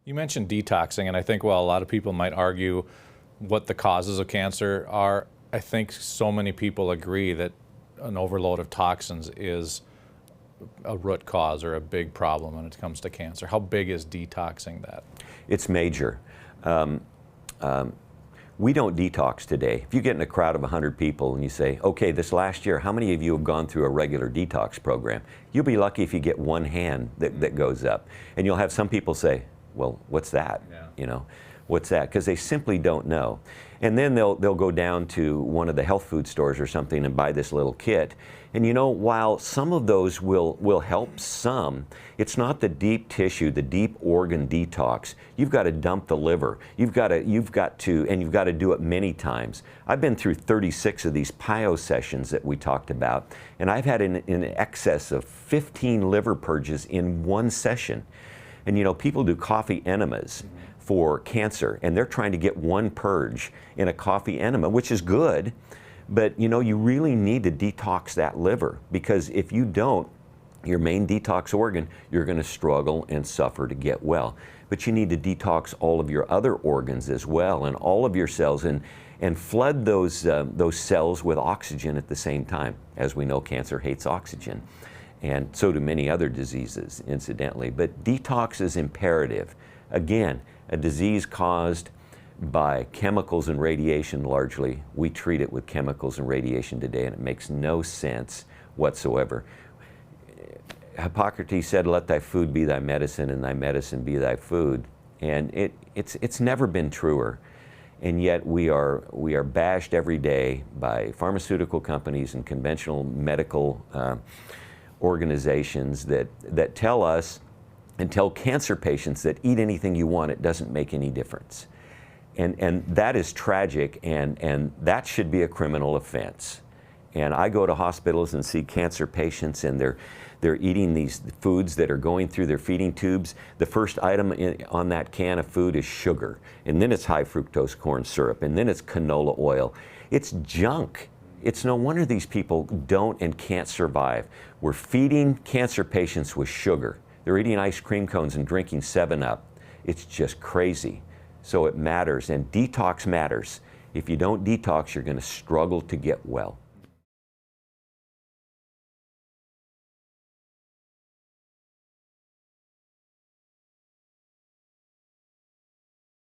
You mentioned detoxing, and I think while a lot of people might argue what the causes of cancer are, I think so many people agree that an overload of toxins is a root cause or a big problem when it comes to cancer. How big is detoxing that? It's major. We don't detox today. If you get in a crowd of 100 people and you say, okay, this last year, how many of you have gone through a regular detox program? You'll be lucky if you get one hand that goes up. And you'll have some people say, well, what's that? Yeah. You know, what's that? Because they simply don't know. And then they'll go down to one of the health food stores or something and buy this little kit. And you know, while some of those will help some, it's not the deep tissue, the deep organ detox. You've got to dump the liver. You've got to, and you've got to do it many times. I've been through 36 of these PIO sessions that we talked about, and I've had in excess of 15 liver purges in one session. And you know, people do coffee enemas for cancer, and they're trying to get one purge in a coffee enema, which is good, but you know, you really need to detox that liver, because if you don't, your main detox organ, you're going to struggle and suffer to get well. But you need to detox all of your other organs as well, and all of your cells, and flood those cells with oxygen at the same time. As we know, cancer hates oxygen, and so do many other diseases, incidentally. But detox is imperative. Again, a disease caused by chemicals and radiation largely. We treat it with chemicals and radiation today, and it makes no sense whatsoever. Hippocrates said, let thy food be thy medicine and thy medicine be thy food. And it's never been truer. And yet we are bashed every day by pharmaceutical companies and conventional medical organizations that tell us and tell cancer patients that eat anything you want, it doesn't make any difference. And that is tragic, and that should be a criminal offense. And I go to hospitals and see cancer patients, and they're eating these foods that are going through their feeding tubes. The first item on that can of food is sugar, and then it's high fructose corn syrup, and then it's canola oil. It's junk. It's no wonder these people don't and can't survive. We're feeding cancer patients with sugar. They're eating ice cream cones and drinking 7-Up. It's just crazy. So it matters, and detox matters. If you don't detox, you're going to struggle to get well.